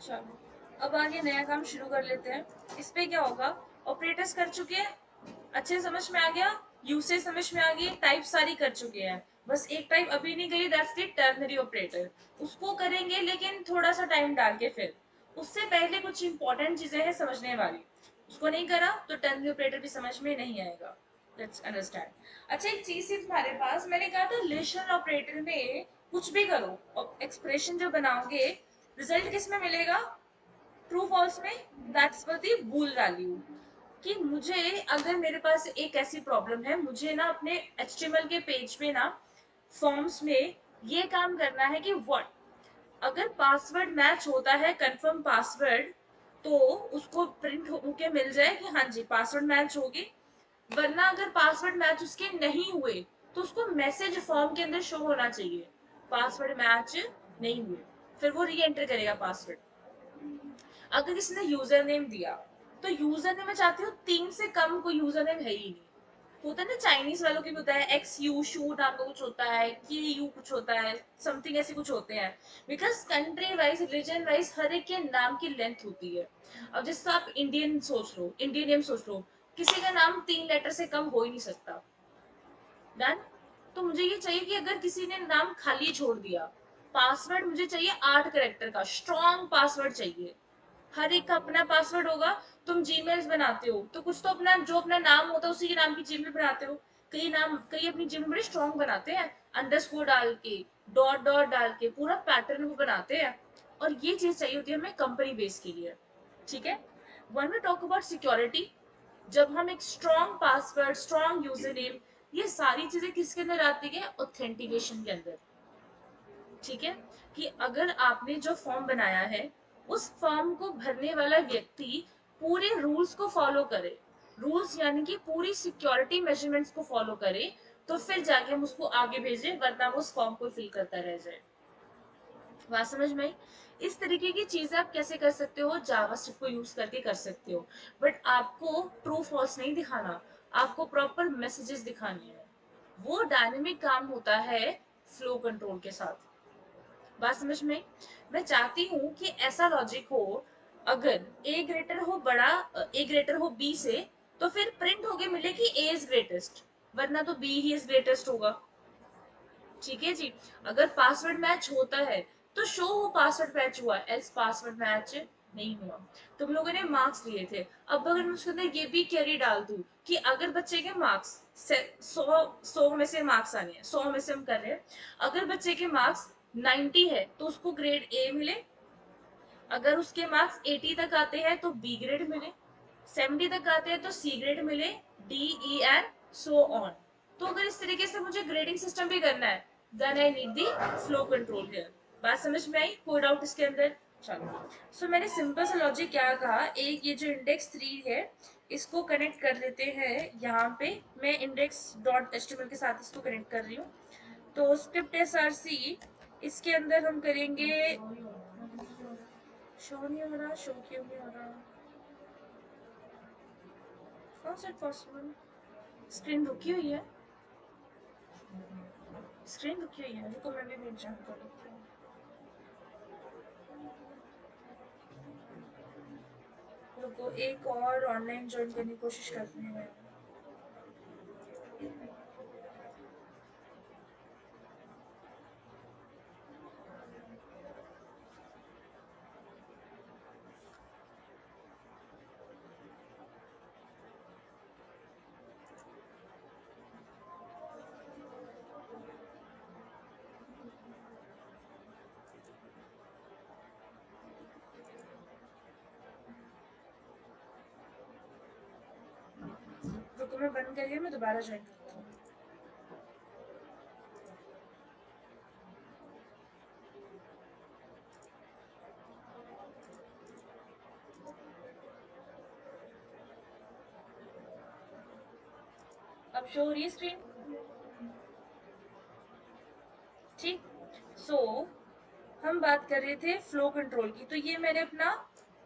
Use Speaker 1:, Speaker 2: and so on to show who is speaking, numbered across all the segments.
Speaker 1: चलो अब आगे नया काम शुरू कर लेते हैं। इस पे क्या होगा, ऑपरेटर्स कर चुके हैं, अच्छे से समझ में आ गया, यूसेज समझ में आ गई, टाइप सारी कर चुके हैं। बस एक टाइप अभी नहीं करी, दैट्स द टर्नरी ऑपरेटर। उसको करेंगे लेकिन थोड़ा सा टाइम डाल के। फिर उससे पहले कुछ इंपॉर्टेंट चीजें हैं समझने वाली, उसको नहीं करा तो टर्नरी ऑपरेटर भी समझ में नहीं आएगा। Let's understand. अच्छा एक चीज थी तुम्हारे पास, मैंने कहा था रिलेशनल ऑपरेटर में कुछ भी करो और एक्सप्रेशन जो बनाओगे, रिजल्ट किस में मिलेगा, ट्रू फॉल्स में। That's for the bool value. कि मुझे अगर मेरे पास एक ऐसी प्रॉब्लम है, मुझे ना अपने HTML के पेज पे ना फॉर्म्स में ये काम करना है कि व्हाट, अगर पासवर्ड मैच होता है कंफर्म पासवर्ड, तो उसको प्रिंट होके मिल जाए कि हाँ जी पासवर्ड मैच होगी। वरना अगर पासवर्ड मैच उसके नहीं हुए तो उसको मैसेज फॉर्म के अंदर शो होना चाहिए पासवर्ड मैच नहीं हुए। फिर वो री एंटर करेगा पासवर्ड। अगर किसी ने यूजर नेम दिया, तो यूजर नेम मैं चाहती हूँ 3 से कम कोई यूजर नेम है ही नहीं। होता है ना चाइनीज वालों की भी होता है, एक्स यू शू नाम का कुछ होता है, की यू कुछ होता है, समथिंग ऐसे कुछ होते हैं। Because country wise religion wise हर एक के नाम की लेंथ होती है। अब जैसे आप इंडियन सोच लो, इंडियन नेम सोच लो, किसी का नाम 3 लेटर से कम हो ही नहीं सकता। डन। तो मुझे ये चाहिए कि अगर किसी ने नाम खाली छोड़ दिया, पासवर्ड मुझे चाहिए 8 कैरेक्टर का स्ट्रॉन्ग पासवर्ड चाहिए। हर एक का अपना पासवर्ड होगा। तुम जीमेल्स बनाते हो तो कुछ तो अपना जो अपना नाम होता है उसी के नाम की जीमेल बनाते हो। कई नाम कई अपनी जीमेल बड़े स्ट्रॉन्ग बनाते हैं, अंडरस्कोर डाल के, डॉट डॉट डाल के पूरा पैटर्न वो बनाते हैं। और ये चीज चाहिए होती है हमें कंपनी बेस के लिए। ठीक है। When we talk about security, जब हम एक strong password, strong user name, ये सारी चीजें किसके अंदर आती है, ऑथेंटिकेशन के अंदर। ठीक है। कि अगर आपने जो फॉर्म बनाया है, उस फॉर्म को भरने वाला व्यक्ति पूरे रूल्स को फॉलो करे, रूल्स यानी कि पूरी सिक्योरिटी मेजरमेंट्स को फॉलो करे, तो फिर जाके हम उसको आगे भेजें, वरना वो उस फॉर्म को फिल करता रह जाए। बात समझ में आई। इस तरीके की चीजें आप कैसे कर सकते हो, जावास्क्रिप्ट को यूज करके कर सकते हो। बट आपको ट्रू फॉल्स नहीं दिखाना, आपको प्रॉपर मैसेजेस दिखाने हैं। वो डायनेमिक काम होता है फ्लो कंट्रोल के साथ। बात समझ में आई? मैं चाहती हूँ कि ऐसा लॉजिक हो, अगर ए ग्रेटर हो बड़ा, ए ग्रेटर हो बी से, तो फिर प्रिंट होके मिले कि ए इज ग्रेटेस्ट, वरना तो बी ही इज ग्रेटेस्ट होगा। ठीक है जी। अगर पासवर्ड मैच होता है तो शो हो पासवर्ड मैच हुआ, एल्स पासवर्ड मैच नहीं हुआ। तुम लोगों ने मार्क्स लिए थे, अब अगर मैं उसके अंदर ये भी कैरी डाल दूं कि अगर बच्चे के मार्क्स 100 में से मार्क्स आने हैं, 100 में से हम कर रहे हैं, अगर बच्चे के मार्क्स 90 है तो उसको ग्रेड ए मिले, अगर उसके मार्क्स 80 तक आते हैं तो बी ग्रेड मिले, 70 तक आते हैं तो सी ग्रेड मिले, D E and so on. तो अगर इस तरीके से मुझे ग्रेडिंग सिस्टम भी करना है, then I need the flow control here. बात समझ में आई, कोई डाउट इसके अंदर। चलो सो मैंने सिंपल सा लॉजिक क्या कहा, एक ये जो इंडेक्स 3 है इसको कनेक्ट कर लेते हैं यहाँ पे। मैं इंडेक्स डॉट एचटीएमएल के साथ इसको कनेक्ट कर रही हूँ। तो स्क्रिप्ट एसआरसी, इसके अंदर हम करेंगे, शो नहीं हो रहा, शो क्यों नहीं हो रहा, how is it possible. Screen रुकी हुई है, स्क्रीन रुकी हुई है, रुको मैं भी भेज रहा हूँ। रुको एक और ऑनलाइन ज्वाइन करने की कोशिश करते हैं। रुको मैं बंद करिए, मैं दोबारा ज्वाइन करती हूँ। अब शो हो रही है स्क्रीन। ठीक। सो हम बात कर रहे थे फ्लो कंट्रोल की, तो ये मैंने अपना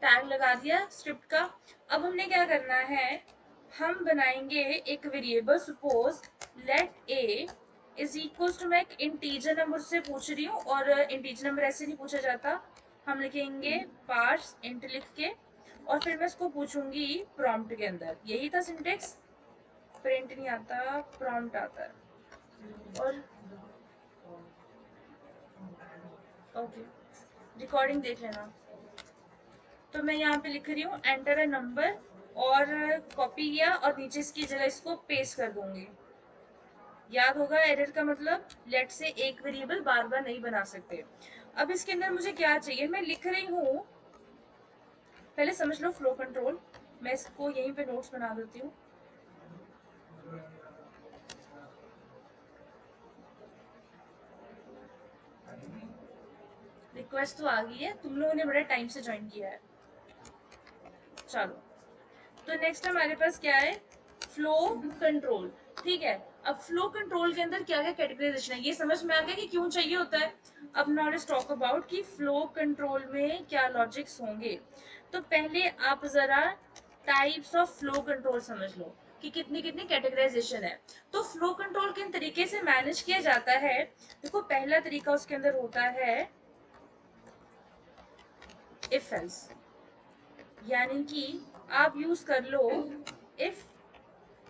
Speaker 1: टैग लगा दिया स्क्रिप्ट का। अब हमने क्या करना है, हम बनाएंगे एक variable, suppose let a is equal to, मैं एक इंटीजर नंबर से पूछ रही हूँ, और इंटीजर नंबर ऐसे नहीं पूछा जाता, हम लिखेंगे पार्स इंट लिख के, और फिर मैं इसको पूछूंगी प्रॉम्प्ट के अंदर। यही था सिंटेक्स। प्रिंट नहीं आता, प्रॉम्प्ट आता है। और ओके, रिकॉर्डिंग देख लेना। तो मैं यहाँ पे लिख रही हूँ एंटर अ नंबर, और कॉपी किया और नीचे इसकी जगह इसको पेस्ट कर दूंगी। याद होगा एरर का मतलब, लेट से एक वेरिएबल बार बार नहीं बना सकते। अब इसके अंदर मुझे क्या चाहिए, मैं लिख रही हूँ, पहले समझ लो फ्लो कंट्रोल। मैं इसको यहीं पे नोट्स बना देती हूँ। रिक्वेस्ट तो आ गई है, तुम लोगों ने बड़े टाइम से ज्वाइन किया है। चलो, तो नेक्स्ट हमारे पास क्या है, फ्लो कंट्रोल। ठीक है, अब फ्लो कंट्रोल के अंदर क्या क्या कैटेगराइजेशन है, ये समझ में आ गया कि क्यों चाहिए होता है। अब नाउ लेट्स टॉक अबाउट कि फ्लो कंट्रोल में क्या लॉजिक्स होंगे। तो पहले आप जरा टाइप्स ऑफ फ्लो कंट्रोल समझ लो कि कितनी कितनी कैटेगराइजेशन है। तो फ्लो कंट्रोल किन तरीके से मैनेज किया जाता है। देखो, पहला तरीका उसके अंदर होता है इफ एल्स, यानी कि आप यूज कर लो इफ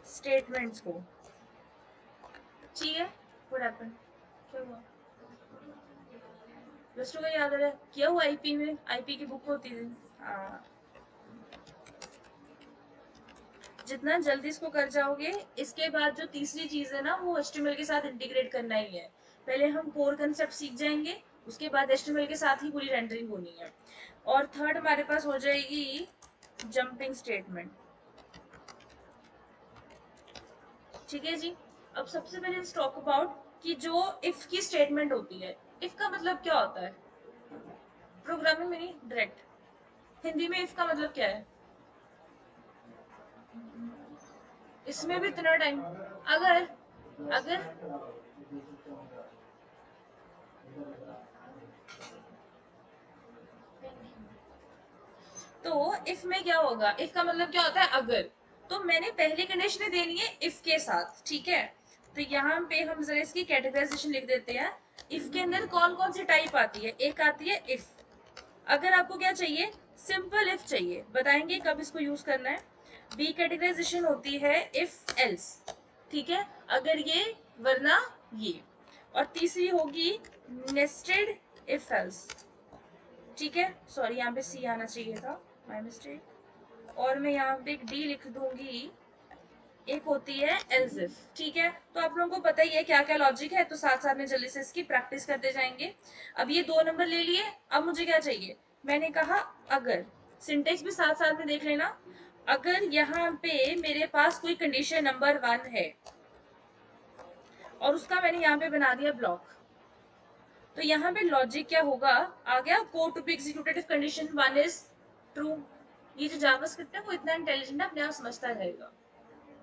Speaker 1: स्टेटमेंट्स को। ठीक है, व्हाट हैपेंड, क्या हुआ, दोस्तों को याद आ रहा है क्या हुआ, आईपी में, आईपी की बुक होती थी। हाँ, जितना जल्दी इसको कर जाओगे, इसके बाद जो तीसरी चीज है ना, वो एचटीएमएल के साथ इंटीग्रेट करना ही है। पहले हम कोर कंसेप्ट सीख जाएंगे, उसके बाद एचटीएमएल के साथ ही पूरी रेंडरिंग होनी है। और थर्ड हमारे पास हो जाएगी जंपिंग स्टेटमेंट। ठीक है जी। अब सबसे पहले टॉक अबाउट कि जो इफ की स्टेटमेंट होती है, इफ का मतलब क्या होता है प्रोग्रामिंग में, नहीं डायरेक्ट हिंदी में इफ का मतलब क्या है। इसमें भी इतना टाइम, अगर अगर तो इफ में क्या होगा, इफ का मतलब क्या होता है अगर। तो मैंने पहली कंडीशन देनी है इफ के साथ, ठीक है। तो यहाँ पे हम जरा इसकी कैटेगराइजेशन लिख देते हैं। इफ के अंदर कौन कौन सी टाइप आती है, एक आती है इफ। अगर आपको क्या चाहिए, सिंपल इफ चाहिए, बताएंगे कब इसको यूज करना है। बी कैटेगराइजेशन होती है इफ एल्स, ठीक है, अगर ये वरना ये। और तीसरी होगी नेस्टेड इफ एल्स। ठीक है, सॉरी यहाँ पे सी आना चाहिए था, माय मिस्टेक। और मैं यहाँ पे एक डी लिख दूंगी। एक होती है एल्स इफ। ठीक है, तो आप लोगों को पता ही है क्या क्या लॉजिक है, तो साथ साथ में जल्दी से इसकी प्रैक्टिस करते जाएंगे। अब ये 2 नंबर ले लिए, अब मुझे क्या चाहिए, मैंने कहा अगर। सिंटेक्स भी साथ साथ में देख लेना। अगर यहाँ पे मेरे पास कोई कंडीशन नंबर 1 है और उसका मैंने यहाँ पे बना दिया ब्लॉक, तो यहाँ पे लॉजिक क्या होगा, आ गया code to be executed if condition 1 is true. ये जो जावास्क्रिप्ट है वो इतना इंटेलिजेंट है, अपने आप समझता रहेगा।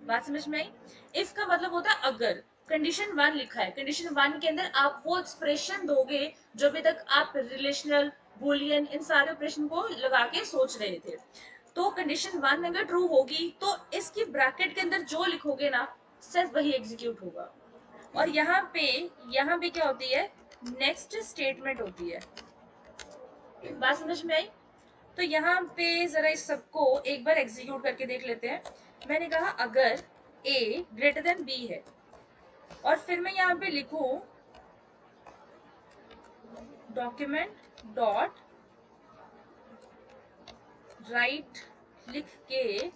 Speaker 1: बात समझ में आई। इफ का मतलब होता है अगर कंडीशन 1 लिखा है, कंडीशन 1 के अंदर आप वो एक्सप्रेशन दोगे जो अभी तक आप रिलेशनल बूलियन इन सारे ऑपरेशन को लगा के सोच रहे थे। तो कंडीशन 1 अगर ट्रू होगी तो इसकी ब्रैकेट के अंदर जो लिखोगे ना, सिर्फ वही एग्जीक्यूट होगा। और यहाँ पे क्या होती है, नेक्स्ट स्टेटमेंट होती है। बात समझ में आई। तो यहाँ पे जरा इस सबको एक बार एग्जीक्यूट करके देख लेते हैं। मैंने कहा अगर a ग्रेटर देन b है, और फिर मैं यहाँ पे लिखूं डॉक्यूमेंट डॉट राइट लिख के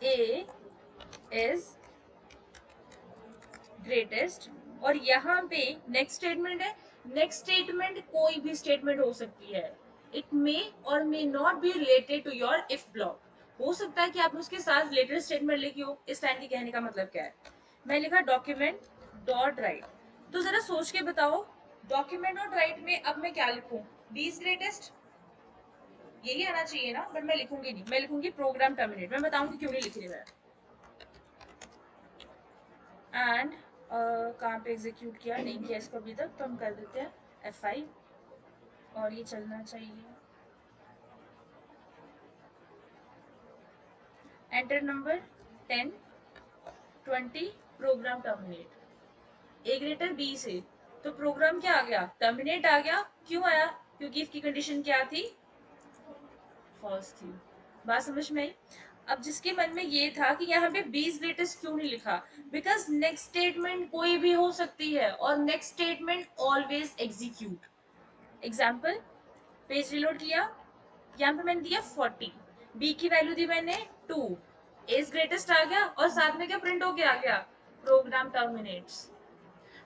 Speaker 1: a इज ग्रेटेस्ट, और यहाँ पे नेक्स्ट स्टेटमेंट है। नेक्स्ट स्टेटमेंट कोई भी स्टेटमेंट हो सकती है, it may or may not be related to your if block. हो सकता है कि आपने उसके साथ रिलेटेड स्टेटमेंट लिखी हो। इस लाइन के कहने का मतलब क्या है, मैं लिखा डॉक्यूमेंट डॉट राइट। तो जरा सोच के बताओ, डॉक्यूमेंट डॉट राइट में अब मैं क्या लिखूं, बी इज ग्रेटेस्ट, यही आना चाहिए ना, बट मैं लिखूंगी नहीं, मैं लिखूंगी प्रोग्राम टर्मिनेट। मैं बताऊंगी क्यों नहीं लिख रही मैं। एंड कहाँ पे एग्जीक्यूट किया, नहीं किया इसको अभी तक, तो हम कर देते हैं F5, और ये चलना चाहिए। Enter number 10 20, program terminate. A greater B से, तो प्रोग्राम क्या आ गया, टर्मिनेट आ गया। क्यों आया, क्योंकि इफ की कंडीशन क्या थी, फॉल्स थी। बात समझ में आई? अब जिसके मन में ये था कि यहाँ पे 20 ग्रेटेस्ट क्यों नहीं लिखा, बिकॉज नेक्स्ट स्टेटमेंट कोई भी हो सकती है और next statement always execute. Example, page reload किया, यहाँ पे मैंने दिया 40, बी की वैल्यू दी मैंने 2, एज ग्रेटेस्ट आ गया और साथ में क्या प्रिंट होके आ गया, प्रोग्राम टर्मिनेट्स।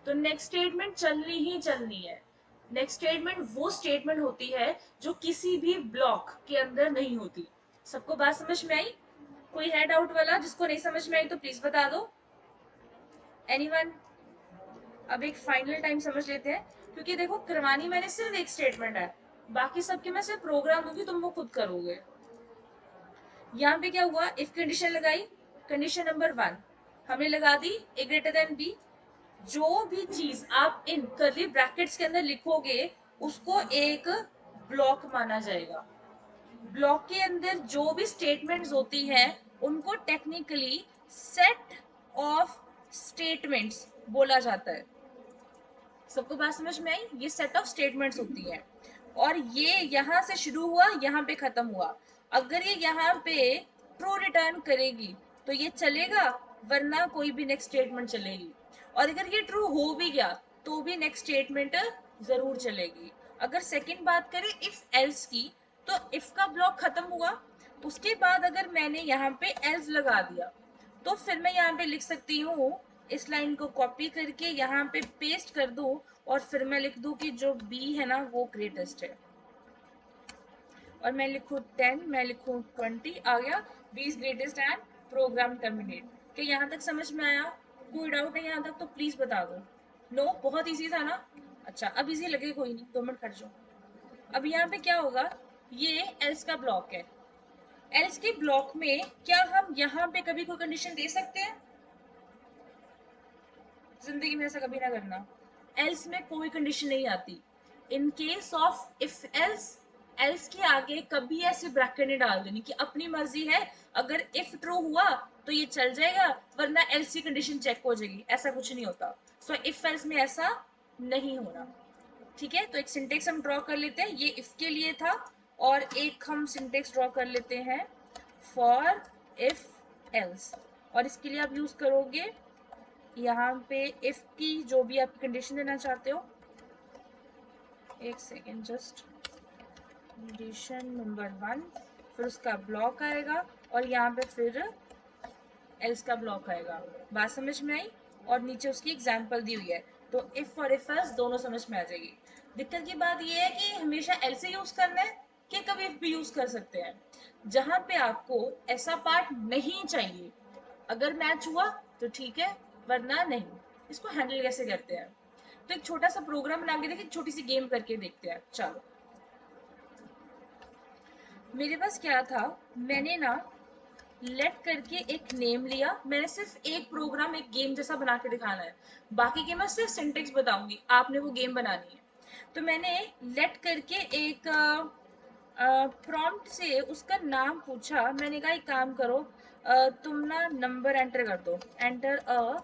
Speaker 1: तो नेक्स्ट स्टेटमेंट चलनी ही चलनी है। नेक्स्ट स्टेटमेंट वो स्टेटमेंट होती है जो किसी भी ब्लॉक के अंदर नहीं होती। सबको बात समझ में आई? कोई है डाउट वाला? जिसको नहीं समझ में आई तो प्लीज बता दो। एनीवन? अब एक फाइनल टाइम समझ लेते हैं, क्योंकि देखो करवानी मैंने सिर्फ एक स्टेटमेंट है, बाकी सबके मैं सिर्फ प्रोग्राम दूंगी, तुम वो खुद करोगे। यहाँ पे क्या हुआ, इफ कंडीशन लगाई, कंडीशन नंबर 1 हमने लगा दी ए ग्रेटर देन बी। जो भी चीज आप इन कर्ली ब्रैकेट्स के अंदर लिखोगे उसको एक ब्लॉक माना जाएगा। ब्लॉक के अंदर जो भी स्टेटमेंट्स होती हैं उनको टेक्निकली सेट ऑफ स्टेटमेंट्स बोला जाता है। सबको बात समझ में आई? ये सेट ऑफ स्टेटमेंट्स होती हैं और ये यहां से शुरू हुआ, यहाँ पे खत्म हुआ। अगर ये यहाँ पे ट्रू रिटर्न करेगी तो ये चलेगा, वरना कोई भी नेक्स्ट स्टेटमेंट चलेगी। और अगर ये ट्रू हो भी गया तो भी नेक्स्ट स्टेटमेंट जरूर चलेगी। अगर सेकंड बात करें इफ एल्स की, तो इफ का ब्लॉक खत्म हुआ, उसके बाद अगर मैंने यहाँ पे एल्स लगा दिया तो फिर मैं यहाँ पे लिख सकती हूँ, इस लाइन को कॉपी करके यहाँ पे पेस्ट कर दूं और फिर मैं लिख दूं कि जो बी है ना वो ग्रेटेस्ट है, और मैं लिखूँ 10, मैं लिखूँ 20, आ गया B is greatest and program terminate. क्या यहाँ तक समझ में आया? कोई डाउट है यहाँ तक तो प्लीज बता दो। नो, बहुत इजी था ना? अच्छा, अब इजी लगे कोई नहीं, 2 मिनट खर्च जाओ। अब यहाँ पे क्या होगा, ये एल्स का ब्लॉक है। एल्स के ब्लॉक में क्या हम यहाँ पे कभी कोई कंडीशन दे सकते हैं? जिंदगी में ऐसा कभी ना करना। एल्स में कोई कंडीशन नहीं आती। In case of if else, else के आगे कभी ऐसे ब्रैकेट नहीं डाल देनी कि अपनी मर्जी है, अगर इफ ट्रू हुआ तो ये चल जाएगा, वरना एल्स की कंडीशन चेक हो जाएगी, ऐसा कुछ नहीं होता। सो इफ एल्स में ऐसा नहीं होना। ठीक है, तो एक सिंटेक्स हम ड्रॉ कर लेते हैं, ये इफ के लिए था, और एक हम सिंटेक्स ड्रॉ कर लेते हैं फॉर इफ एल्स, और इसके लिए आप यूज करोगे यहाँ पे इफ की जो भी आप कंडीशन देना चाहते हो। एक सेकेंड, जस्ट कंडीशन नंबर 1, फिर उसका ब्लॉक आएगा और यहाँ पे फिर एल्स का ब्लॉक आएगा। बात समझ में आई? और नीचे उसकी एग्जाम्पल दी हुई है, तो इफ और इफ एल्स दोनों समझ में आ जाएगी। दिक्कत की बात यह है कि हमेशा एल से यूज करना है कि कभी इफ भी यूज कर सकते हैं। जहां पे आपको ऐसा पार्ट नहीं चाहिए, अगर मैच हुआ तो ठीक है, वरना नहीं। इसको हैंडल कैसे करते हैं, तो एक छोटा सा प्रोग्राम बना के देखिए, छोटी सी गेम करके देखते हैं। चलो, मेरे पास क्या था, मैंने ना लेट करके एक नेम लिया, मैंने सिर्फ एक प्रोग्राम, एक गेम जैसा बना के दिखाना है, बाकी के मैं सिर्फ सिंटेक्स बताऊंगी, आपने वो गेम बनानी है। तो मैंने लेट करके एक प्रॉम्प्ट से उसका नाम पूछा, मैंने कहा एक काम करो, तुम ना नंबर एंटर कर दो, एंटर अ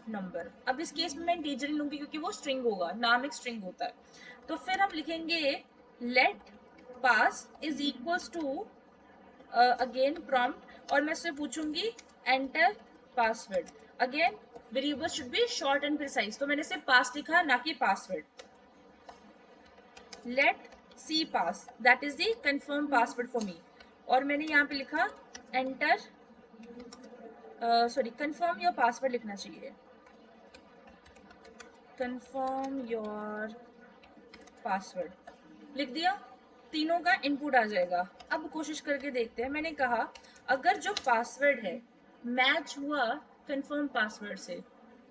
Speaker 1: नंबर। अब इस केस में मैं इंटीजर नहीं लूंगी क्योंकि वो स्ट्रिंग होगा, नाम एक स्ट्रिंग होता है। तो फिर हम लिखेंगे let pass is equals to again prompt, और मैं उससे पूछूंगी enter password. Again variable should be short and precise, तो मैंने सिर्फ पास लिखा ना कि password. Let c pass, that is the confirm password for me, और मैंने यहाँ पे लिखा enter, sorry confirm your password लिखना चाहिए, कंफर्म योर पासवर्ड लिख दिया। तीनों का इनपुट आ जाएगा। अब कोशिश करके देखते हैं, मैंने कहा अगर जो पासवर्ड है मैच हुआ कंफर्म पासवर्ड से,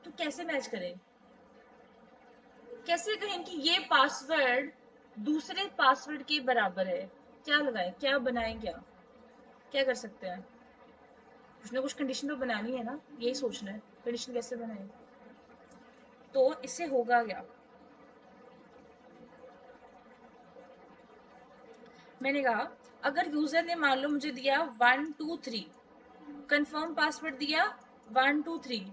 Speaker 1: तो कैसे मैच करें, कैसे कहें कि ये पासवर्ड दूसरे पासवर्ड के बराबर है? क्या लगाए, क्या बनाएं, क्या क्या कर सकते हैं? कुछ ना कुछ कंडीशन तो बनानी है ना, यही सोचना है कंडीशन कैसे बनाए। तो इससे होगा क्या, मैंने कहा अगर यूजर ने मान लो मुझे दिया 123, कंफर्म पासवर्ड दिया 123,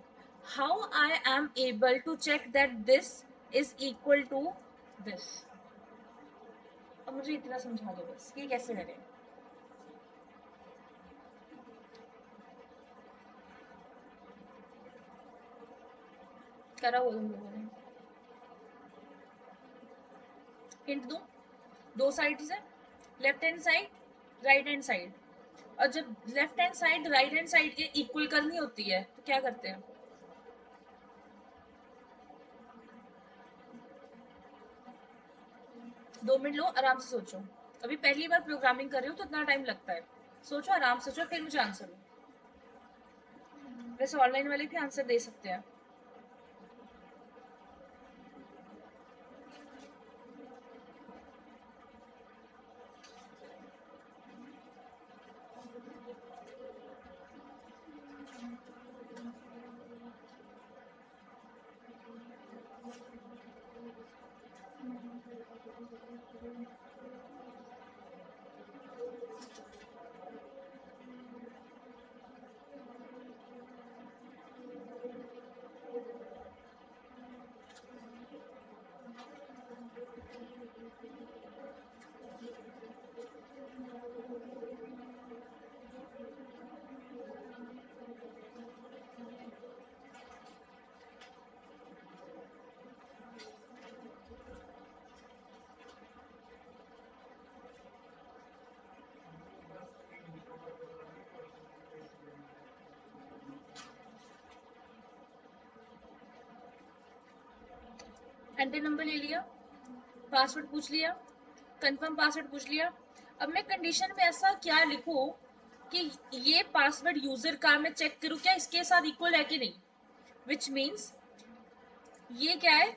Speaker 1: how I am able to check that this is equal to this? अब मुझे इतना समझा दो बस, ये कैसे करें। करा वो तुम लोगों ने, हिंट दूं, दो साइड्स है, left hand side right hand side, और जब left hand side right hand side के इक्वल करनी होती है तो क्या करते हैं। 2 मिनट लो, आराम से सोचो, अभी पहली बार प्रोग्रामिंग कर रही हूँ तो इतना टाइम लगता है। सोचो, आराम से सोचो, फिर मुझे आंसर दो। वैसे ऑनलाइन वाले भी आंसर दे सकते हैं। एंटर नंबर ले लिया, पासवर्ड पूछ लिया, कंफर्म पासवर्ड पूछ लिया। अब मैं कंडीशन में ऐसा क्या लिखूं कि ये पासवर्ड यूजर का मैं चेक करूं क्या इसके साथ इक्वल है कि नहीं, विच मीन्स ये क्या है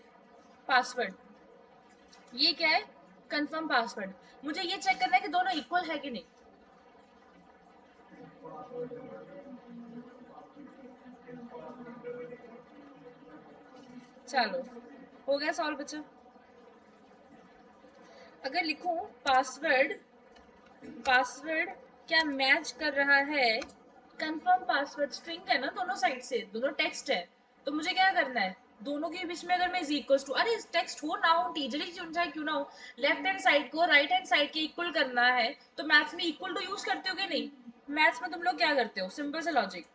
Speaker 1: पासवर्ड, ये क्या है कंफर्म पासवर्ड। मुझे ये चेक करना है कि दोनों इक्वल है कि नहीं। चलो, हो गया सॉल्व बच्चा। अगर लिखूं पासवर्ड, पासवर्ड क्या मैच कर रहा है, कंफर्म पासवर्ड स्ट्रिंग है ना दोनों साइड से, दोनों टेक्स्ट है, तो मुझे क्या करना है, दोनों के बीच में अगर मैं इज इक्वल टू, अरे टेक्स्ट हो ना हो, टीचर ही क्यों चाहे क्यों ना हो, लेफ्ट हैंड साइड को राइट हैंड साइड के इक्वल करना है, तो मैथ्स में इक्वल टू यूज करते हो कि नहीं। मैथ्स में तुम लोग क्या करते हो, सिंपल से लॉजिक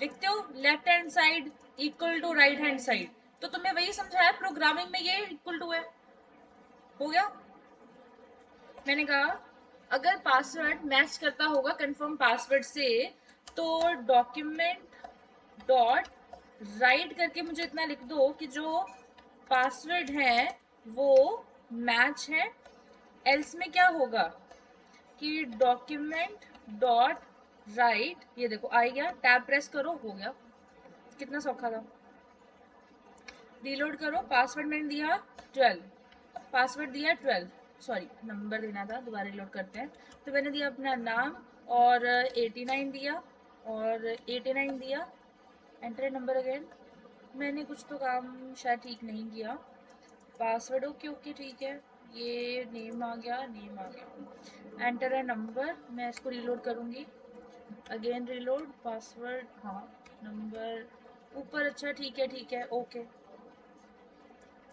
Speaker 1: लिखते हो, left hand side equal to right hand side, तो तुम्हें वही समझाया प्रोग्रामिंग में ये इक्वल टू है। हो गया। मैंने कहा अगर पासवर्ड मैच करता होगा कंफर्म पासवर्ड से, तो डॉक्यूमेंट डॉट राइट करके मुझे इतना लिख दो कि जो पासवर्ड है वो मैच है। एल्स में क्या होगा कि डॉक्यूमेंट डॉट राइट, ये देखो आ गया, टैब प्रेस करो, हो गया, कितना सौखा था। रीलोड करो, पासवर्ड मैंने दिया 12, पासवर्ड दिया 12, सॉरी नंबर देना था, दोबारा रीलोड करते हैं। तो मैंने दिया अपना नाम और 89 दिया, और 89 दिया, एंटर नंबर अगेन। मैंने कुछ तो काम शायद ठीक नहीं किया, पासवर्ड ओके ओके ठीक है, ये नेम आ गया, नेम आ गया, एंटर है नंबर, मैं इसको रीलोड करूँगी, अगेन रीलोड, पासवर्ड हाँ, नंबर ऊपर, अच्छा ठीक है ओके,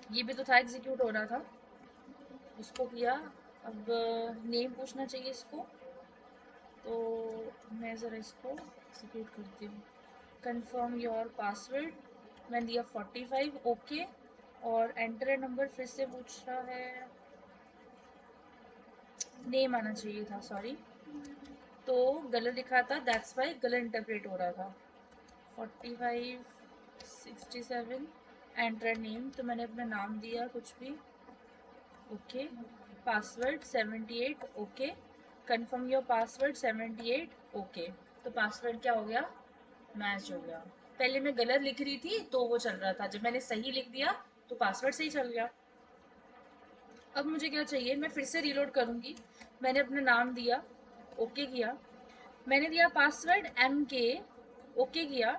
Speaker 1: ये भी तो था एग्जीक्यूट हो रहा था, उसको किया। अब नेम पूछना चाहिए इसको, तो मैं ज़रा इसको एग्जीक्यूट करती हूँ। कंफर्म योर पासवर्ड, मैंने दिया 45 ओके, और एंटर नंबर फिर से पूछ रहा है, नेम आना चाहिए था, सॉरी, तो गलत लिखा था, दैट्स वाई गलत इंटरप्रेट हो रहा था। 45 67 एंटर नेम, तो मैंने अपना नाम दिया कुछ भी, okay, password 78 okay, confirm your password 78 okay, तो पासवर्ड क्या हो गया, मैच हो गया। पहले मैं गलत लिख रही थी तो वो चल रहा था, जब मैंने सही लिख दिया तो पासवर्ड सही चल गया। अब मुझे क्या चाहिए, मैं फिर से रीलोड करूँगी, मैंने अपना नाम दिया, ओके किया, मैंने दिया पासवर्ड एम के, ओके किया,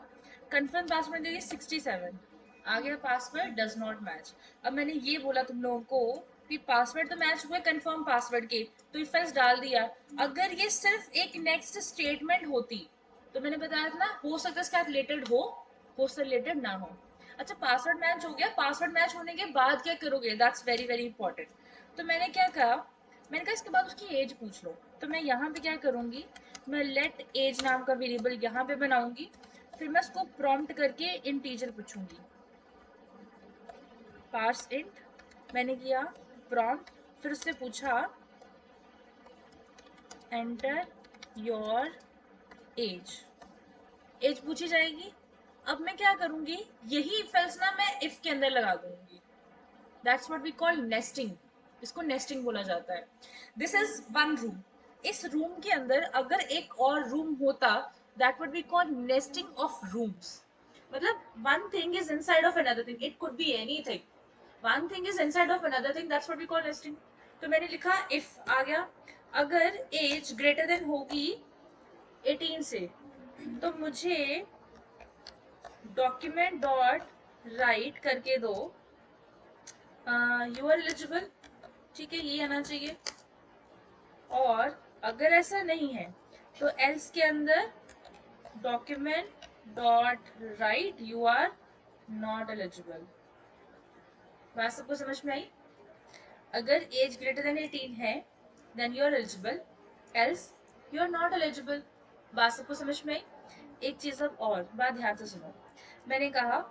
Speaker 1: कंफर्म पासवर्ड दे दिया 67, आ गया पासवर्ड डज नॉट मैच। अब मैंने ये बोला तुम लोगों को कि पासवर्ड तो मैच हुए कंफर्म पासवर्ड के, तो इफ एल्स डाल दिया। अगर ये सिर्फ एक नेक्स्ट स्टेटमेंट होती तो मैंने बताया था ना, हो सकता है इसके साथ रिलेटेड हो सकता रिलेटेड ना हो। अच्छा पासवर्ड मैच हो गया, पासवर्ड मैच होने के बाद क्या करोगे, दैट्स वेरी वेरी इंपॉर्टेंट। तो मैंने क्या कहा, मैंने कहा इसके बाद उसकी एज पूछ लो, तो मैं यहाँ पे क्या करूँगी, मैं लेट एज नाम का वेरिएबल यहाँ पे बनाऊंगी, फिर मैं उसको प्रॉम्प्ट करके इंटीजर पूछूंगी, पार्स इंट, मैंने किया प्रॉम्प्ट, फिर उससे पूछा एंटर योर एज, एज पूछी जाएगी। अब मैं क्या करूंगी, यही इफ एल्स ना मैं इफ के अंदर लगा दूंगी, that's what we call nesting, इसको नेस्टिंग बोला जाता है। दिस इज वन रूम, इस रूम के अंदर अगर एक और रूम होता, that would be called nesting of rooms, मतलब one thing is inside of another thing, it could be anything, one thing is inside of another thing, that's what we call nesting. तो मैंने लिखा if आ गया, अगर as greater than होगी 18 से, तो मुझे डॉक्यूमेंट डॉट राइट करके दो यू आर एलिजिबल, ठीक है, ये आना चाहिए। और अगर ऐसा नहीं है तो एल्स के अंदर document dot write you are not eligible. बात सबको समझ में आई? अगर एज ग्रेटर देन 18 है then you are eligible, else you are not eligible. बात सबको समझ में आई? एक चीज अब और बात ध्यान से सुनो, मैंने कहा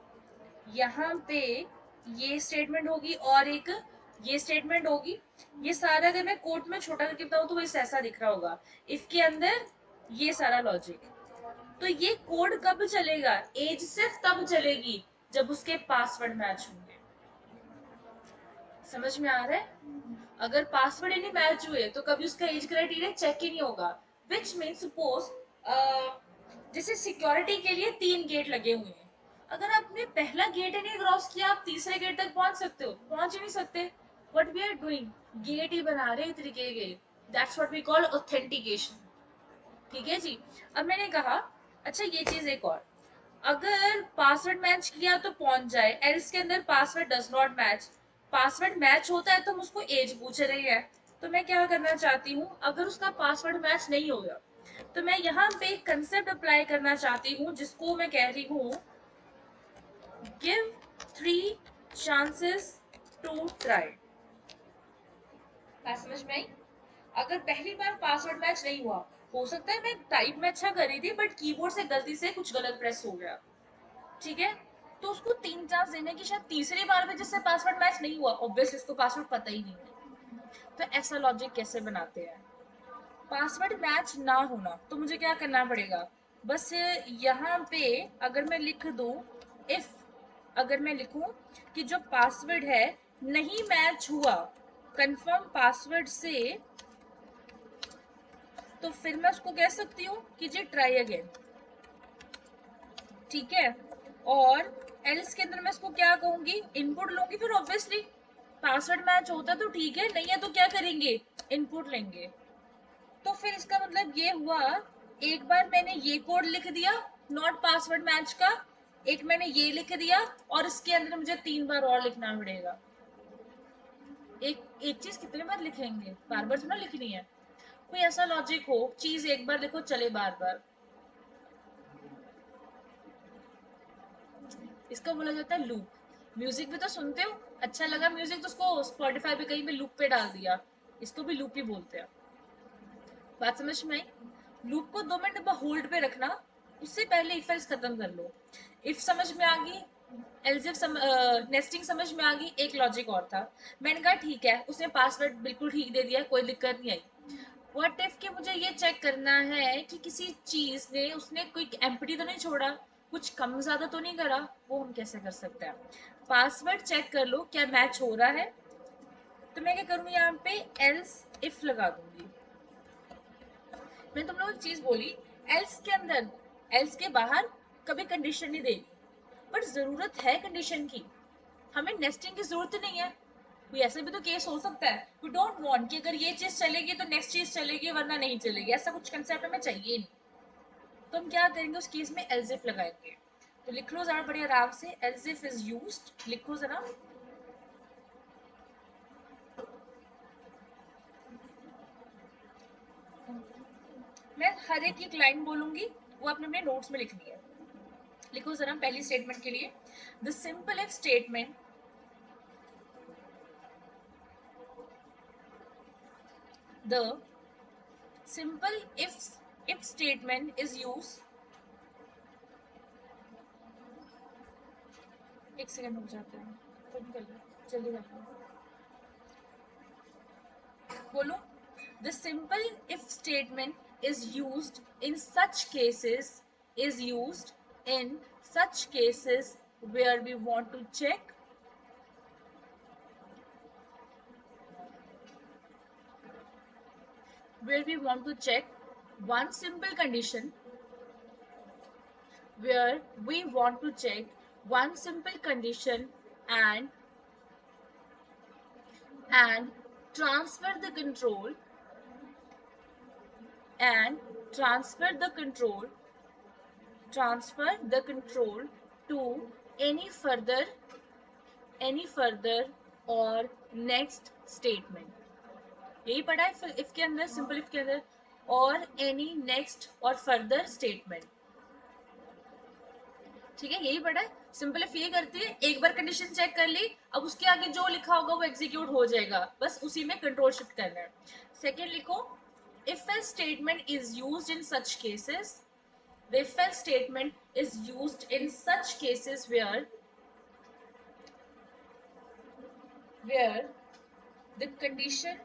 Speaker 1: यहाँ पे ये स्टेटमेंट होगी और एक ये स्टेटमेंट होगी, ये सारा अगर मैं कोड में छोटा करके बताऊँ तो वैसे ऐसा दिख रहा होगा, इसके अंदर ये सारा लॉजिक। तो ये कोड कब चलेगा, एज सिर्फ तब चलेगी जब उसके पासवर्ड मैच होंगे। समझ में आ रहा है? अगर पासवर्ड ही नहीं मैच हुए तो कभी उसका एज क्राइटेरिया चेक ही नहीं होगा, विच मीन सपोज जैसे सिक्योरिटी के लिए 3 गेट लगे हुए हैं, अगर आपने पहला गेट ही नहीं क्रॉस किया आप तीसरे गेट तक पहुंच सकते हो? पहुंच ही नहीं सकते। What we are doing, gate ही बना रहे हैं तरीके के, that's what we call authentication. ठीक है जी। अब मैंने कहा अच्छा ये चीज एक और, अगर पासवर्ड मैच किया तो पहुंच जाए, एल्स के अंदर password does not match, password match होता है तो हम उसको एज पूछ रही है, तो मैं क्या करना चाहती हूँ, अगर उसका पासवर्ड मैच नहीं होगा तो मैं यहाँ पे एक कंसेप्ट अप्लाई करना चाहती हूँ जिसको मैं कह रही हूँ गिव 3 चांसेस टू ट्राई। बात समझ में आई? अगर पहली बार पासवर्ड मैच नहीं हुआ, हो सकता है मैं टाइप में अच्छा कर रही थी बट कीबोर्ड से गलती से कुछ गलत प्रेस हो गया, ठीक है, तो उसको 3 चांस देने की, शायद तीसरी बार में जिससे पासवर्ड मैच नहीं हुआ ऑब्वियसली इसको पासवर्ड पता ही नहीं है। तो ऐसा लॉजिक कैसे बनाते हैं, पासवर्ड मैच ना होना तो मुझे क्या करना पड़ेगा, बस यहाँ पे अगर मैं लिख दूं इफ, अगर मैं लिखूं कि जो पासवर्ड है नहीं मैच हुआ कंफर्म पासवर्ड से, तो फिर मैं उसको कह सकती हूँ कि जी ट्राई अगेन, ठीक है। और एल्स के अंदर मैं इसको क्या कहूंगी, इनपुट लूंगी, फिर ऑब्वियसली पासवर्ड मैच होता तो ठीक है, नहीं है तो क्या करेंगे, इनपुट लेंगे। तो फिर इसका मतलब ये हुआ, एक बार मैंने ये कोड लिख दिया नॉट पासवर्ड मैच का, एक मैंने ये लिख दिया, और इसके अंदर मुझे 3 बार और लिखना पड़ेगा। एक एक चीज कितने बार लिखेंगे, बार बार थोड़ा लिखनी है। कोई ऐसा लॉजिक हो चीज एक बार लिखो चले बार बार, इसका बोला जाता है लूप। म्यूजिक भी तो सुनते हो, अच्छा लगा म्यूजिक तो उसको स्पॉटिफाई पे कहीं पे लूप पे डाल दिया, इसको भी लूप ही बोलते हैं। बात समझ में आई? लूप को 2 मिनट होल्ड पे रखना, उससे पहले इफ एल्स खत्म कर लो। इफ समझ में आ गई, एल्सिफ नेस्टिंग समझ में आ गई, एक लॉजिक और था। मैंने कहा ठीक है उसने पासवर्ड बिल्कुल ठीक दे दिया, कोई दिक्कत नहीं आई। व्हाट इफ कि मुझे ये चेक करना है कि किसी चीज ने उसने कोई एम्प्टी तो नहीं छोड़ा, कुछ कम ज्यादा तो नहीं करा, वो हम कैसे कर सकते हैं, पासवर्ड चेक कर लो क्या मैच हो रहा है। तो मैं क्या करूंगी यहाँ पे एल्स इफ लगा दूंगी। मैं तुम लोग एक चीज बोली, एल्स के अंदर, एल्स के बाहर कभी कंडीशन नहीं देगी, बट जरूरत है कंडीशन की, हमें नेस्टिंग की जरूरत नहीं है। कोई ऐसा भी तो केस हो सकता है, वी डोंट वांट कि अगर ये चीज चलेगी तो नेक्स्ट चीज चलेगी वरना नहीं चलेगी, ऐसा कुछ कंसेप्ट हमें चाहिए नहीं। तो हम क्या करेंगे उस केस में एल्सिफ लगाएंगे। तो लिख लो जरा बड़े आराम से, एल्सिफ इज यूज्ड, लिखो जरा। मैं हर एक लाइन बोलूंगी, वो अपने अपने नोट्स में लिखनी है। लिखो जरा पहली स्टेटमेंट के लिए, the simple if statement The simple if statement is used, एक सेकंड रुक जाते हैं, तुम कर लो, जल्दी कर लो, बोलो. The simple if statement is used in such cases where we want to check one simple condition, where we want to check one simple condition and transfer the control and transfer the control to any further or next statement. यही पढ़ा है if के अंदर, simple if के अंदर, और any next और further statement. ठीक है, यही पढ़ा है. सिंपल इफ ये करती है, एक बार कंडीशन चेक कर ली, अब उसके आगे जो लिखा होगा वो एग्जीक्यूट हो जाएगा, बस उसी में कंट्रोल शिफ्ट करना है. सेकेंड लिखो, if else statement is used in such cases. The if else statement is used in such cases where the condition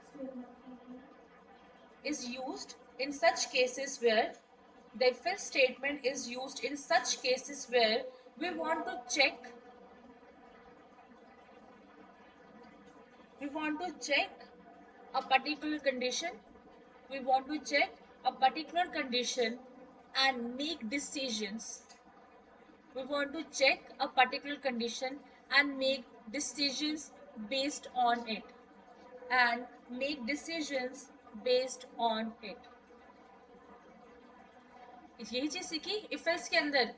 Speaker 1: is used in such cases where the if else statement is used in such cases where we want to check a particular condition, and make decisions. We want to check a particular condition and make decisions based on it. यही चीज सीखी if else के अंदर.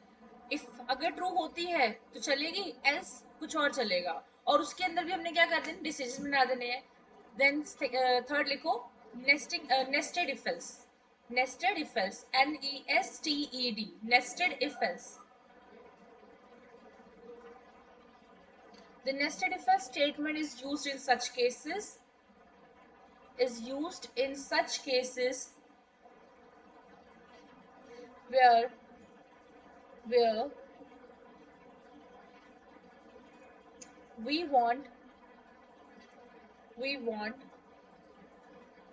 Speaker 1: If अगर true होती है तो चलेगी, एल्स कुछ और चलेगा, और उसके अंदर भी हमने क्या कर देना, डिसीजन बना देने हैं. देन थर्ड लिखो, nested if else. NESTED, nested if else. The nested if else statement is used in such cases where we want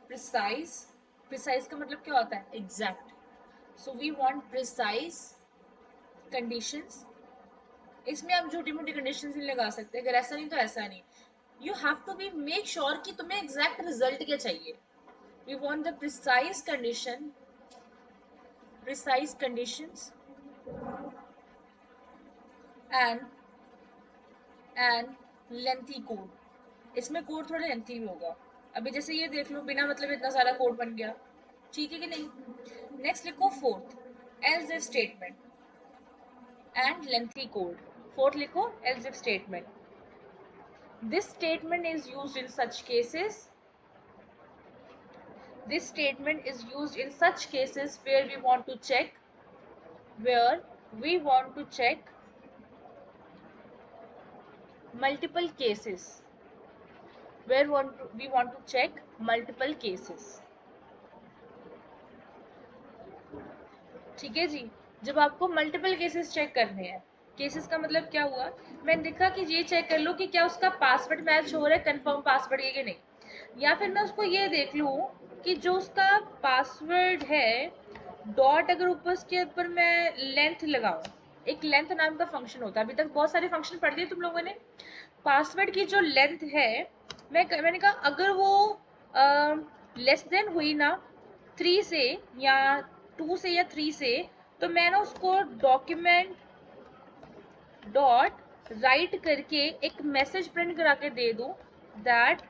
Speaker 1: precise का मतलब क्या होता है, exact. So we want precise conditions. इसमें आप छोटी मोटी कंडीशंस नहीं लगा सकते, अगर ऐसा नहीं तो ऐसा नहीं. You have to be make sure कि तुम्हें एग्जैक्ट रिजल्ट क्या चाहिए. We want the precise conditions and lengthy code. इसमें कोड थोड़ा लेंथी भी होगा. अभी जैसे ये देख लो, बिना मतलब इतना सारा कोड बन गया. ठीक है कि नहीं. नेक्स्ट लिखो fourth, else if statement and lengthy code. Fourth लिखो, else if statement. This statement is used in such cases where we want to check multiple cases. ठीक है जी. जब आपको मल्टीपल केसेस चेक करने हैं, केसेस का मतलब क्या हुआ, मैंने देखा कि ये चेक कर लो कि क्या उसका पासवर्ड मैच हो रहा है कंफर्म पासवर्ड ये कि नहीं, या फिर मैं उसको ये देख लूँ कि जो उसका पासवर्ड है, डॉट अगर ऊपर उसके ऊपर मैं लेंथ लगाऊं, एक लेंथ नाम का फंक्शन होता है, अभी तक बहुत सारे फंक्शन पढ़ दिए तुम लोगों ने. पासवर्ड की जो लेंथ है, मैंने कहा अगर वो लेस देन हुई ना 3 से या 2 से या 3 से, तो मैं ना उसको डॉक्यूमेंट डॉट राइट करके एक मैसेज प्रिंट करा के दे दूं that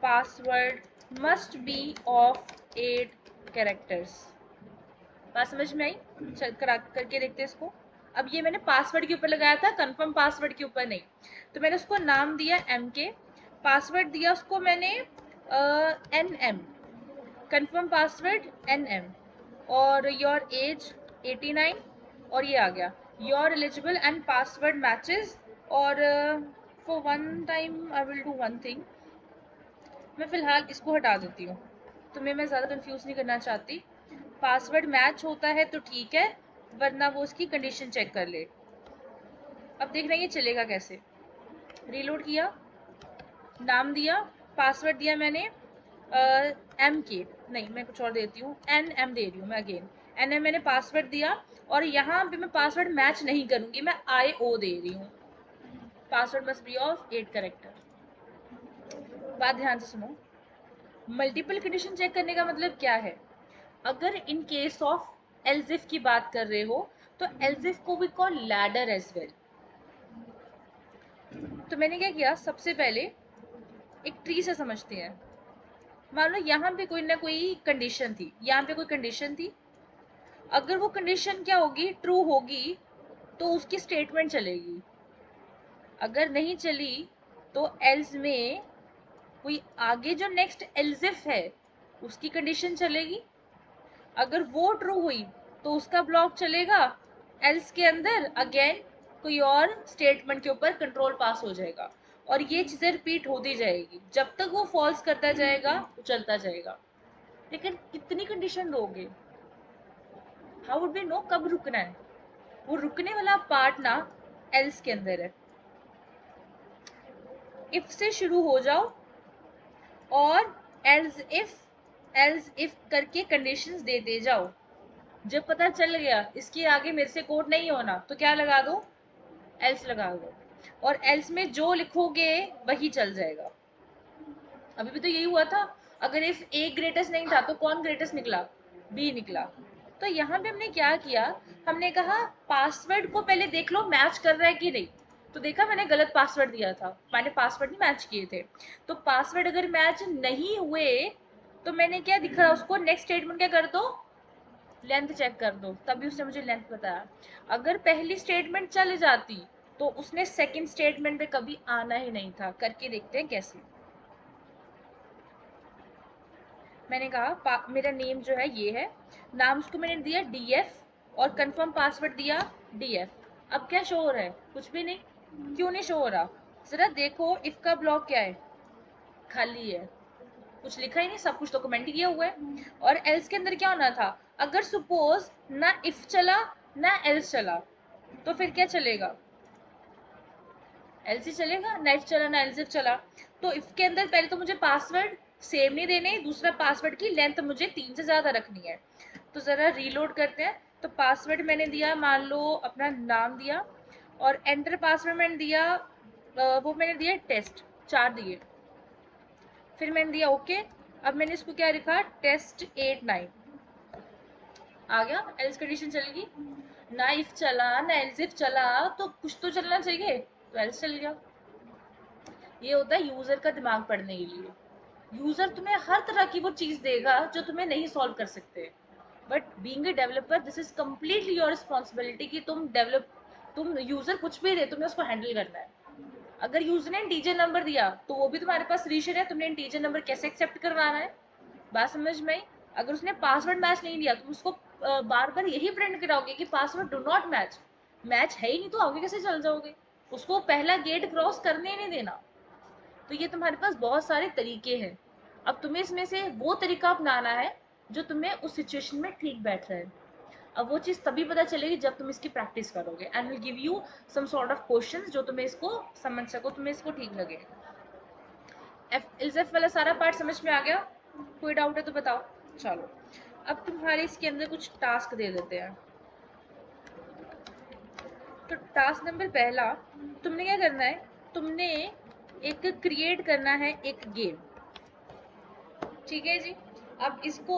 Speaker 1: password must be of 8 characters. बात समझ में आई. चल करके देखते हैं इसको. अब ये मैंने पासवर्ड के ऊपर लगाया था, कंफर्म पासवर्ड के ऊपर नहीं. तो मैंने उसको नाम दिया MK, पासवर्ड दिया उसको मैंने NM, कंफर्म पासवर्ड NM, और योर एज 89, और ये आ गया your eligible and password matches. और for one time I will do one thing, मैं फिलहाल इसको हटा देती हूँ. तुम्हें मैं ज़्यादा कंफ्यूज नहीं करना चाहती। पासवर्ड मैच होता है तो ठीक है, वरना वो उसकी कंडीशन चेक कर ले। अब देखना ये चलेगा कैसे। रीलोड किया, नाम दिया, पासवर्ड दिया मैंने एम के, नहीं मैं कुछ और देती हूँ, एन एम दे रही हूँ मैं अगेन। एन एम मैंने पासवर्ड दिया, और यहाँ पे मैं पासवर्ड मैच नहीं करूँगी, मैं आई ओ दे रही हूँ। Password must be of 8 character. बात ध्यान से सुनो। मल्टीपल कंडीशन चेक करने का मतलब क्या है? अगर in case of else if की बात कर रहे हो, तो एल्स इफ को भी कॉल लैडर एज वेल। तो मैंने क्या किया, सबसे पहले एक ट्री से समझते हैं। मान लो यहाँ पे कोई ना कोई कंडीशन थी, यहाँ पे कोई कंडीशन थी। अगर वो कंडीशन क्या होगी, ट्रू होगी, तो उसकी स्टेटमेंट चलेगी। अगर नहीं चली तो एल्स में कोई आगे जो नेक्स्ट एल्सिफ है उसकी कंडीशन चलेगी। अगर वो ट्रू हुई तो उसका ब्लॉक चलेगा, एल्स के अंदर अगेन कोई और स्टेटमेंट के ऊपर कंट्रोल पास हो जाएगा, और ये चीजें रिपीट होती जाएगी जब तक वो फॉल्स करता जाएगा, वो चलता जाएगा। लेकिन कितनी कंडीशन दोगे? हाउ वुड वी नो कब रुकना है? वो रुकने वाला पार्ट ना एल्स के अंदर है। इफ से शुरू हो जाओ और एल्स इफ करके कंडीशंस देते जाओ। जब पता चल गया इसके आगे मेरे से कोड नहीं होना, तो क्या लगा दो, एल्स लगा दो, और एल्स में जो लिखोगे वही चल जाएगा। अभी भी तो यही हुआ था। अगर इफ ए ग्रेटेस्ट नहीं था तो कौन ग्रेटेस्ट निकला, बी निकला। तो यहाँ पे हमने क्या किया, हमने कहा पासवर्ड को पहले देख लो मैच कर रहा है कि नहीं। तो देखा मैंने गलत पासवर्ड दिया था, मैंने पासवर्ड नहीं मैच किए थे। तो पासवर्ड अगर मैच नहीं हुए तो मैंने क्या दिखा उसको, नेक्स्ट स्टेटमेंट क्या कर दो, लेंथ चेक कर दो। तभी उसने मुझे लेंथ बताया। अगर पहली स्टेटमेंट चल जाती तो उसने सेकंड स्टेटमेंट पे कभी आना ही नहीं था। करके देखते हैं कैसे। मैंने कहा मेरा नेम जो है ये है, नाम उसको मैंने दिया डीएफ और कंफर्म पासवर्ड दिया डीएफ। अब क्या शो हो रहा है, कुछ भी नहीं। क्यों नहीं शो हो रहा? जरा देखो इफ का ब्लॉक क्या है, खाली है, कुछ लिखा ही नहीं, सब कुछ तो कमेंट किया हुआ है। और एल्स के अंदर क्या होना था, अगर सपोज ना इफ चला ना एल्स चला तो फिर क्या चलेगा, एल्स ही चलेगा, ना इफ चला ना एल्स चला। तो इफ के अंदर पहले तो मुझे पासवर्ड सेम नहीं देने, दूसरा पासवर्ड की लेंथ मुझे 3 से ज्यादा रखनी है। तो जरा रीलोड करते हैं। तो पासवर्ड मैंने दिया, मान लो अपना नाम दिया, और एंटर पासवर्ड मैंने दिया, वो मैंने दिया टेस्ट, 4 दिए। फिर मैंने दिया ओके। अब मैंने इसको क्या लिखा, टेस्ट 8 9। आ गया, एल्स कंडीशन चलेगी। ना इफ चला ना एल्स इफ चला तो कुछ तो चलना चाहिए, तो एल्स चल गया। ये होता है यूजर का दिमाग पढ़ने के लिए। यूजर तुम्हें हर तरह की वो चीज देगा जो तुम्हें नहीं सॉल्व कर सकते। But being a developer this is completely your responsibility कि तुम यूजर कुछ भी दे, तुम्हें उसको हैंडल करना है। अगर यूजर ने इंटीजर नंबर दिया तो वो भी तुम्हारे पास सॉल्यूशन है, तुमने इंटीजर नंबर कैसे एक्सेप्ट करवाना है। बात समझ में आई? अगर उसने पासवर्ड मैच नहीं दिया तुम उसको बार बार यही प्रिंट कराओगे कि password do not match. Match है ही नहीं तो आगे कैसे चल जाओगे? उसको पहला गेट क्रॉस करने ही नहीं देना। तो ये तुम्हारे पास बहुत सारे तरीके हैं। अब तुम्हें इसमें से वो तरीका अपनाना है जो तुम्हें उस सिचुएशन में ठीक बैठ रहा है। अब वो चीज तभी पता चलेगी जब तुम इसकी प्रैक्टिस करोगे, and will give you some sort of questions जो तुम्हें इसको समझ सको, तुम्हें इसको ठीक लगे। एफ वाला सारा पार्ट समझ में आ गया? कोई डाउट है तो बताओ। चलो अब तुम्हारे इसके अंदर कुछ टास्क दे देते हैं। तो टास्क नंबर पहला, तुमने क्या करना है, तुमने एक क्रिएट करना है एक गेम। ठीक है जी। अब इसको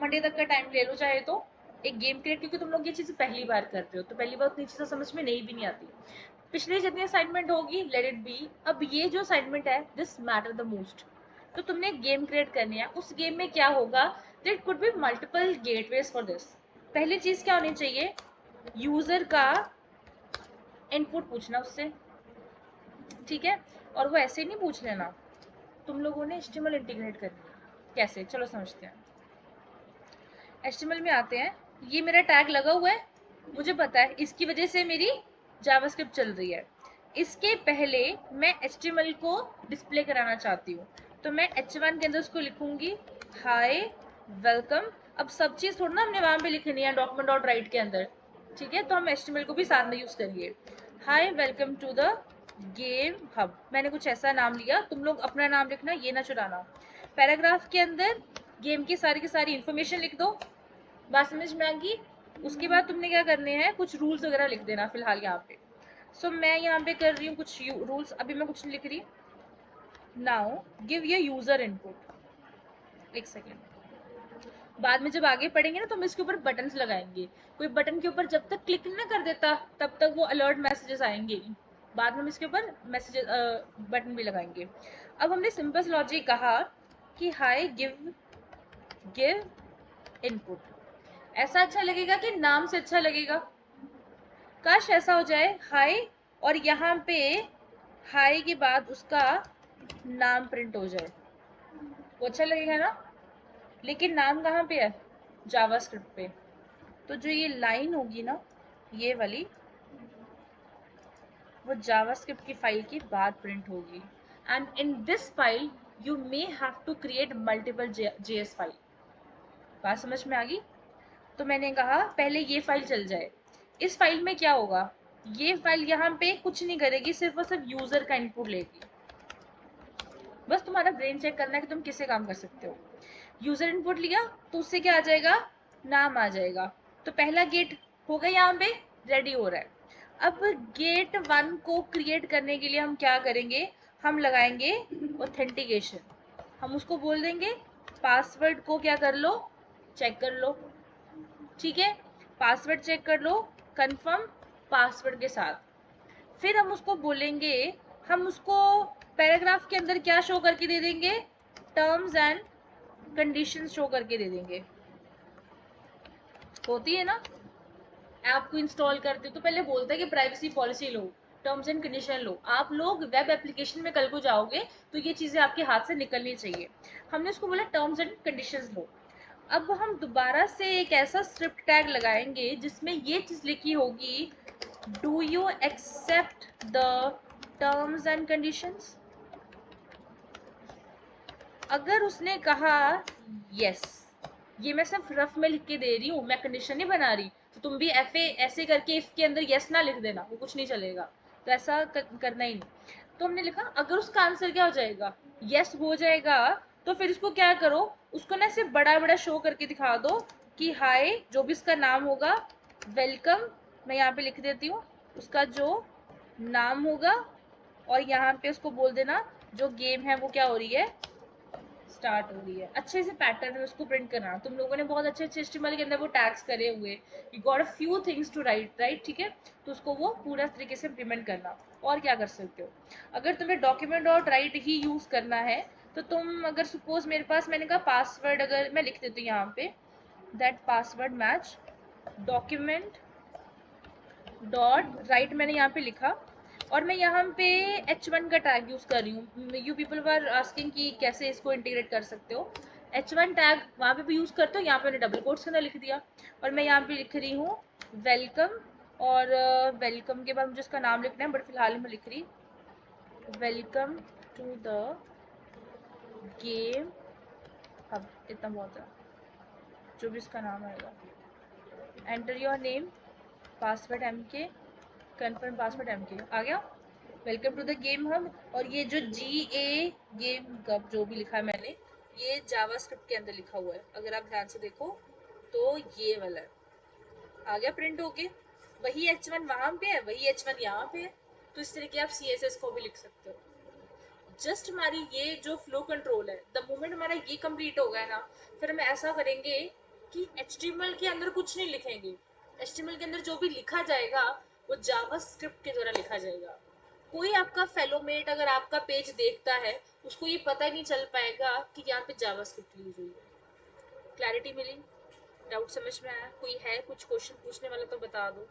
Speaker 1: मंडे तक का टाइम ले लो चाहे तो, एक गेम क्रिएट, क्योंकि तुम लोग ये चीज़ पहली बार कर रहे हो तो पहली बार उतनी चीज़ें समझ में नहीं भी नहीं आती। पिछली जितनी असाइनमेंट होगी लेट इट बी, अब ये जो असाइनमेंट है दिस मैटर द मोस्ट। तो तुमने गेम क्रिएट करनी है। उस गेम में क्या होगा, there could be multiple gateways for this. पहली चीज़ क्या होनी चाहिए, यूजर का इनपुट पूछना उससे। ठीक है, और वो ऐसे नहीं पूछ लेना, तुम लोगों ने HTML इंटीग्रेट करनी है। कैसे, चलो समझते हैं। HTML में आते हैं, ये मेरा टैग लगा हुआ है, मुझे पता है इसकी वजह से मेरी जावास्क्रिप्ट चल रही है। इसके पहले मैं HTML को डिस्प्ले कराना चाहती हूँ, तो मैं H1 के अंदर उसको लिखूंगी हाय वेलकम। अब सब चीज थोड़ा ना हमने वहां पे लिखनी है डॉक्यूमेंट डॉट राइट के अंदर, ठीक है, तो हम HTML को भी साथ में यूज करेंगे। Hi welcome to the game hub, मैंने कुछ ऐसा नाम लिया, तुम लोग अपना नाम लिखना, ये ना चुराना। पैराग्राफ के अंदर गेम की सारी इंफॉर्मेशन लिख दो। बात समझ में आ गई? उसके बाद तुमने क्या करने हैं, कुछ रूल्स वगैरह लिख देना फिलहाल यहाँ पे। सो मैं यहाँ पे कर रही हूँ कुछ रूल्स, अभी मैं कुछ नहीं लिख रही। Now give your user input. एक सेकेंड, बाद में जब आगे पढ़ेंगे ना तो हम इसके ऊपर बटन्स लगाएंगे। कोई बटन के ऊपर जब तक क्लिक नहीं कर देता तब तक वो अलर्ट मैसेजेस आएंगे। बाद में हम इसके ऊपर मैसेजेस बटन भी लगाएंगे। अब हमने सिंपल सा लॉजिक कहा कि हाय गिव गिव इनपुट। ऐसा अच्छा लगेगा कि नाम से अच्छा लगेगा? काश ऐसा हो जाए हाय और यहाँ पे हाय के बाद उसका नाम प्रिंट हो जाए, वो अच्छा लगेगा ना। लेकिन नाम कहाँ पे है? जावास्क्रिप्ट पे। तो जो ये लाइन होगी ना, ये वाली, वो जावास्क्रिप्ट की फाइल की बाद प्रिंट होगी। And in this file you may have to create multiple JS file. बात समझ में आ गई? तो मैंने कहा पहले ये फाइल चल जाए। इस फाइल में क्या होगा, ये फाइल यहाँ पे कुछ नहीं करेगी, सिर्फ और सिर्फ यूजर का इनपुट लेगी। बस तुम्हारा ब्रेन चेक करना है कि तुम किससे काम कर सकते हो। यूजर इनपुट लिया तो उससे क्या आ जाएगा, नाम आ जाएगा। तो पहला गेट हो गया, यहाँ पे रेडी हो रहा है। अब गेट 1 को क्रिएट करने के लिए हम क्या करेंगे, हम लगाएंगे ऑथेंटिकेशन। हम उसको बोल देंगे पासवर्ड को क्या कर लो, चेक कर लो, ठीक है, पासवर्ड चेक कर लो कंफर्म पासवर्ड के साथ। फिर हम उसको बोलेंगे, हम उसको पैराग्राफ के अंदर क्या शो करके दे देंगे, टर्म्स एंड कंडीशंस शो करके दे देंगे। होती है ना, ऐप को इंस्टॉल करते तो पहले बोलता है कि प्राइवेसी पॉलिसी लो, टर्म्स एंड कंडीशन लो। आप लोग वेब एप्लीकेशन में कल को जाओगे तो ये चीजें आपके हाथ से निकलनी चाहिए। हमने उसको बोला टर्म्स एंड कंडीशंस लो। अब हम दोबारा से एक ऐसा स्क्रिप्ट टैग लगाएंगे जिसमें ये चीज लिखी होगी, do you accept the terms and conditions. अगर उसने कहा यस, ये मैं सिर्फ रफ में लिख के दे रही हूँ, मैं कंडीशन नहीं बना रही, तो तुम भी ऐसे करके इसके अंदर यस ना लिख देना, वो कुछ नहीं चलेगा। तो ऐसा करना ही नहीं। तो हमने लिखा अगर उसका आंसर क्या हो जाएगा, यस हो जाएगा, तो फिर उसको क्या करो, उसको ना सिर्फ बड़ा बड़ा शो करके दिखा दो कि हाय, जो भी उसका नाम होगा, वेलकम, मैं यहाँ पे लिख देती हूँ उसका जो नाम होगा, और यहाँ पे उसको बोल देना जो गेम है वो क्या हो रही है, स्टार्ट हो रही है। अच्छे से पैटर्न में उसको प्रिंट करना। तुम लोगों ने बहुत अच्छे अच्छे HTML के अंदर वो टैग्स करे हुए, you got a few things to write, right, ठीक है, तो उसको वो पूरा तरीके से इम्प्लीमेंट करना। और क्या कर सकते हो, अगर तुम्हें डॉक्यूमेंट डॉट राइट ही यूज करना है तो तुम, अगर सपोज मेरे पास, मैंने कहा पासवर्ड, अगर मैं लिख देती हूँ यहाँ पे that password match document dot right, मैंने यहाँ पे लिखा, और मैं यहाँ पे H1 का टैग यूज कर रही हूँ। यू पीपल वर आस्किंग कि कैसे इसको इंटीग्रेट कर सकते हो। H1 टैग वहाँ पे भी यूज करते हो, यहाँ पे मैंने डबल कोट्स के अंदर लिख दिया, और मैं यहाँ पे लिख रही हूँ वेलकम, और वेलकम के बाद मुझे इसका नाम लिखना है, बट फिलहाल मैं लिख रही welcome to the game hub, इतना बहुत है, जो भी इसका नाम आएगा। Enter your name, password MK, confirm password MK, आ गया, welcome to the game hub. और ये जो GA गेम कब जो भी लिखा है मैंने, ये जावास्क्रिप्ट के अंदर लिखा हुआ है, अगर आप ध्यान से देखो तो ये वाला है, आ गया प्रिंट होके। वही H1 वहां पे है, वही H1 यहाँ पे है। तो इस तरीके आप CSS को भी लिख सकते हो। जस्ट हमारी ये जो फ्लो कंट्रोल है, द मोमेंट हमारा ये कंप्लीट हो गया ना, फिर हम ऐसा करेंगे कि HTML के अंदर कुछ नहीं लिखेंगे। HTML के अंदर जो भी लिखा जाएगा वो जावास्क्रिप्ट के द्वारा लिखा जाएगा। कोई आपका फेलोमेट अगर आपका पेज देखता है, उसको ये पता नहीं चल पाएगा कि यहाँ पे जावास्क्रिप्ट यूज हुई है। क्लैरिटी मिली? डाउट समझ में आया? कोई है कुछ क्वेश्चन पूछने वाला तो बता दो,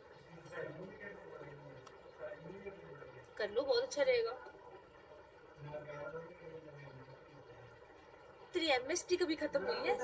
Speaker 1: कर लो, बहुत अच्छा रहेगा। तेरी MST कभी खत्म हुई है?